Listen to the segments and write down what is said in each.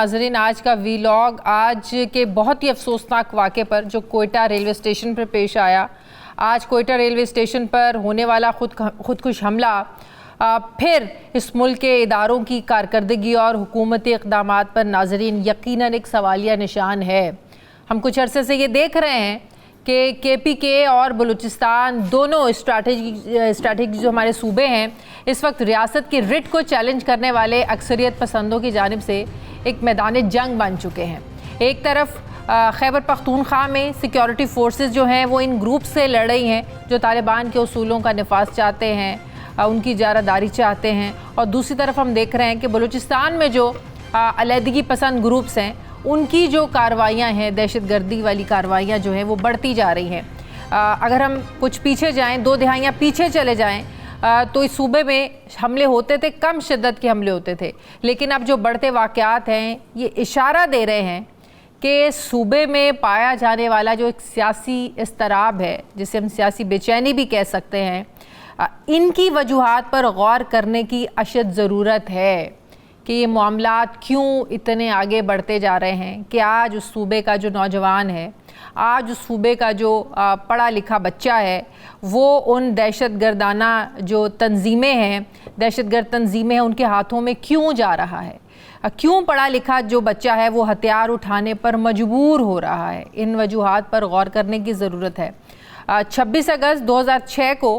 नाज़रीन, आज का वीलॉग आज के बहुत ही अफसोसनाक वाक़े पर जो कोयटा रेलवे स्टेशन पर पेश आया। आज कोयटा रेलवे स्टेशन पर होने वाला खुदकुश हमला फिर इस मुल्क के इदारों की कारकर्दगी और हुकूमती इक़दामात पर नाज़रीन यकीनन एक सवालिया निशान है। हम कुछ अरसे से ये देख रहे हैं कि KPK और बलूचिस्तान दोनों स्ट्रैटेजिक जो हमारे सूबे हैं इस वक्त रियासत की रिट को चैलेंज करने वाले अक्सरियत पसंदों की जानिब से एक मैदान जंग बन चुके हैं। एक तरफ खैबर पख्तूनख्वा में सिक्योरिटी फोर्सेस जो हैं वो इन ग्रुप से लड़ रही हैं जो तालिबान के उसूलों का नफाज चाहते हैं, उनकी जारादारी चाहते हैं, और दूसरी तरफ हम देख रहे हैं कि बलूचिस्तान में जो अलहदगी पसंद ग्रुप्स हैं उनकी जो कार्रवाइयाँ हैं, दहशतगर्दी वाली कार्रवाइयाँ जो हैं वो बढ़ती जा रही हैं। अगर हम कुछ पीछे जाएं, 2 दहाइयाँ पीछे चले जाएं तो इस सूबे में हमले होते थे, कम शिद्दत के हमले होते थे, लेकिन अब जो बढ़ते वाक़यात हैं ये इशारा दे रहे हैं कि सूबे में पाया जाने वाला जो एक सियासी इस्तराब है, जिसे हम सियासी बेचैनी भी कह सकते हैं, इनकी वजूहात पर गौर करने की अशद ज़रूरत है कि ये मामलात क्यों इतने आगे बढ़ते जा रहे हैं कि आज उस सूबे का जो नौजवान है, आज उस सूबे का जो पढ़ा लिखा बच्चा है, वो उन दहशतगर्दाना जो तंजीमें हैं, दहशतगर्द तंजीमें हैं, उनके हाथों में क्यों जा रहा है। क्यों पढ़ा लिखा जो बच्चा है वो हथियार उठाने पर मजबूर हो रहा है। इन वजूहात पर गौर करने की ज़रूरत है। 26 अगस्त 2006 को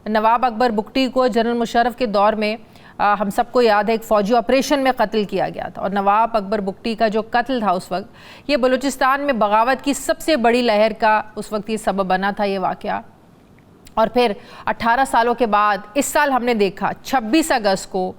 नवाब अकबर बुगटी को जनरल मुशर्रफ के दौर में हम सबको याद है एक फ़ौजी ऑपरेशन में कत्ल किया गया था, और नवाब अकबर बुगटी का जो कत्ल था उस वक्त ये बलूचिस्तान में बगावत की सबसे बड़ी लहर का उस वक्त ये सबब बना था ये वाक़या। और फिर 18 सालों के बाद इस साल हमने देखा 26 अगस्त को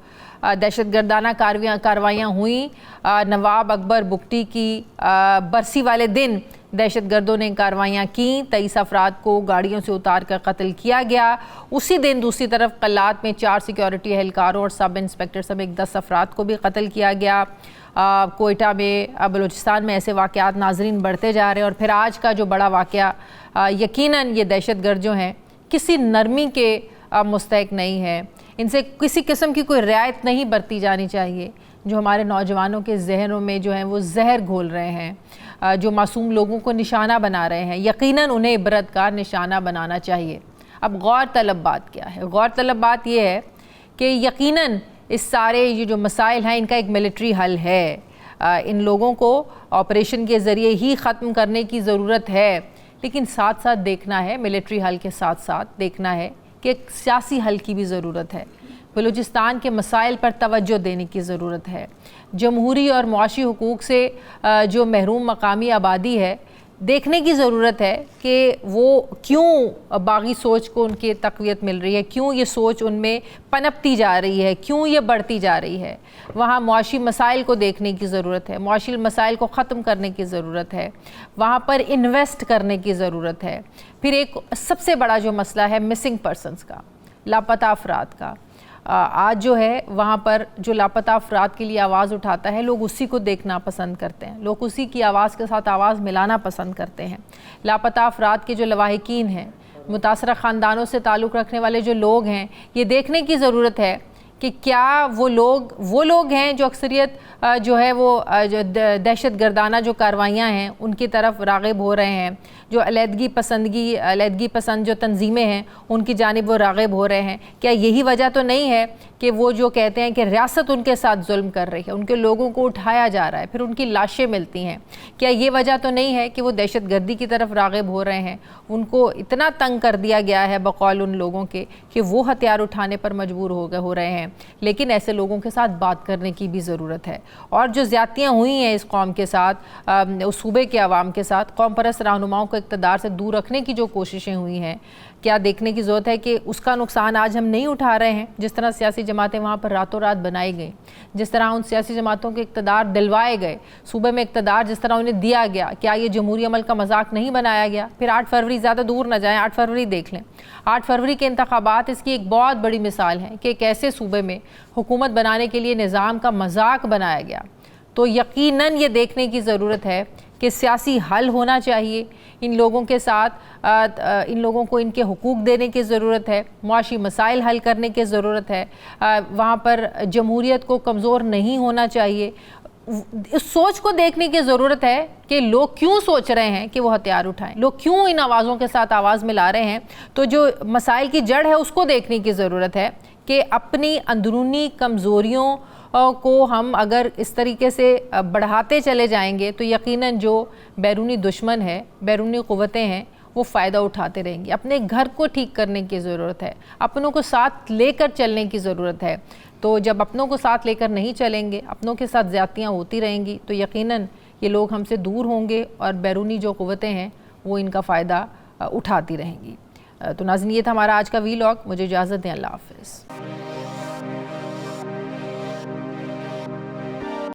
दहशतगर्दाना कार्रवाइयाँ हुई। नवाब अकबर बुगटी की बरसी वाले दिन दहशतगर्दों ने कार्रवाइयाँ की, 23 अफराद को गाड़ियों से उतार कर कत्ल किया गया। उसी दिन दूसरी तरफ कल्लात में 4 सिक्योरिटी एहलकारों और सब इंस्पेक्टर समेत 10 अफराद को भी कत्ल किया गया। कोयटा में, बलूचिस्तान में ऐसे वाक़यात नाज़रीन बढ़ते जा रहे हैं। और फिर आज का जो बड़ा वाक़या, यकीनन ये दहशतगर्द जो हैं किसी नरमी के मुस्तहिक नहीं है, इनसे किसी किस्म की कोई रियायत नहीं बरती जानी चाहिए। जो हमारे नौजवानों के जहनों में जो हैं वो जहर घोल रहे हैं, जो मासूम लोगों को निशाना बना रहे हैं, यकीनन उन्हें इबरत का निशाना बनाना चाहिए। अब गौर तलब बात क्या है? गौर तलब बात ये है कि यकीनन इस सारे ये जो मसाइल हैं इनका एक मिलिट्री हल है। इन लोगों को ऑपरेशन के ज़रिए ही ख़त्म करने की ज़रूरत है, लेकिन साथ साथ देखना है, मिलिट्री हल के साथ साथ देखना है कि एक सियासी हल की भी ज़रूरत है। बलूचिस्तान के मसाइल पर तवज्जो देने की ज़रूरत है। जमहूरी और मुआशी हुकूक से जो महरूम मकामी आबादी है, देखने की ज़रूरत है कि वो क्यों बागी सोच को उनकी तक़वियत मिल रही है, क्यों ये सोच उनमें पनपती जा रही है, क्यों ये बढ़ती जा रही है। वहाँ मुआशी मसाइल को देखने की ज़रूरत है, मुआशी मसाइल को ख़त्म करने की ज़रूरत है, वहाँ पर इन्वेस्ट करने की ज़रूरत है। फिर एक सबसे बड़ा जो मसला है मिसिंग पर्सनस का, लापता अफराद का। आज जो है वहाँ पर जो लापता अफराद के लिए आवाज़ उठाता है, लोग उसी को देखना पसंद करते हैं, लोग उसी की आवाज़ के साथ आवाज़ मिलाना पसंद करते हैं। लापता अफराद के जो लवाहिकीन हैं, मुतासरा ख़ानदानों से ताल्लुक़ रखने वाले जो लोग हैं, ये देखने की ज़रूरत है कि क्या वो लोग हैं जो अक्सरियत जो है वो जो दहशतगर्दाना जो कार्रवाइयाँ हैं उनकी तरफ राग़िब हो रहे हैं, जो अलहदगी पसंद जो तंजीमें हैं उनकी जानिब वो राग़िब हो रहे हैं। क्या यही वजह तो नहीं है कि वो जो कहते हैं कि रियासत उनके साथ जुल्म कर रही है, उनके लोगों को उठाया जा रहा है, फिर उनकी लाशें मिलती हैं? क्या ये वजह तो नहीं है कि वो दहशतगर्दी की तरफ राग़िब हो रहे हैं, उनको इतना तंग कर दिया गया है बकौल उन लोगों के कि वो हथियार उठाने पर मजबूर हो रहे हैं? लेकिन ऐसे लोगों के साथ बात करने की भी ज़रूरत है। और जो ज़्यादतियाँ हुई हैं इस कौम के साथ, उस सूबे के अवाम के साथ, कौम परस्त रहनुमाओं को इक़्तिदार से दूर रखने की जो कोशिशें हुई हैं, क्या देखने की ज़रूरत है कि उसका नुकसान आज हम नहीं उठा रहे हैं। जिस तरह सियासी जमातें वहाँ पर रातों रात बनाई गई, जिस तरह उन सियासी जमातों के इक़्तिदार दिलवाए गए, सूबे में इक़्तिदार जिस तरह उन्हें दिया गया, क्या ये जमहूरी अमल का मजाक नहीं बनाया गया? फिर 8 फरवरी, ज़्यादा दूर न जाएँ, 8 फरवरी देख लें। 8 फरवरी के इंतखाबात इसकी एक बहुत बड़ी मिसाल है कि कैसे सूबे में हुकूमत बनाने के लिए निज़ाम का मजाक बनाया गया। तो यकीनन ये देखने की ज़रूरत है कि सियासी हल होना चाहिए इन लोगों के साथ, इन लोगों को इनके हुकूक देने की ज़रूरत है, मुआशी मसाइल हल करने की ज़रूरत है। वहाँ पर जमहूरियत को कमज़ोर नहीं होना चाहिए। اس سوچ کو دیکھنے کی ضرورت ہے کہ لوگ کیوں سوچ رہے ہیں کہ وہ ہتھیار اٹھائیں، لوگ کیوں ان آوازوں کے ساتھ آواز ملا رہے ہیں. تو جو مسائل کی جڑ ہے اس کو دیکھنے کی ضرورت ہے کہ اپنی اندرونی کمزوریوں کو ہم اگر اس طریقے سے بڑھاتے چلے جائیں گے تو یقیناً جو بیرونی دشمن ہے، بیرونی قوتیں ہیں، وہ فائدہ اٹھاتے رہیں گی. اپنے گھر کو ٹھیک کرنے کی ضرورت ہے، اپنوں کو ساتھ لے کر چلنے کی ضرورت ہے. تو جب اپنوں کو ساتھ لے کر نہیں چلیں گے، اپنوں کے ساتھ زیادتیاں ہوتی رہیں گی، تو یقیناً یہ لوگ ہم سے دور ہوں گے اور بیرونی جو قوتیں ہیں وہ ان کا فائدہ اٹھاتی رہیں گی. تو ناظرین، یہ تھا ہمارا آج کا وی لاگ. مجھے اجازت دیں. اللہ حافظ.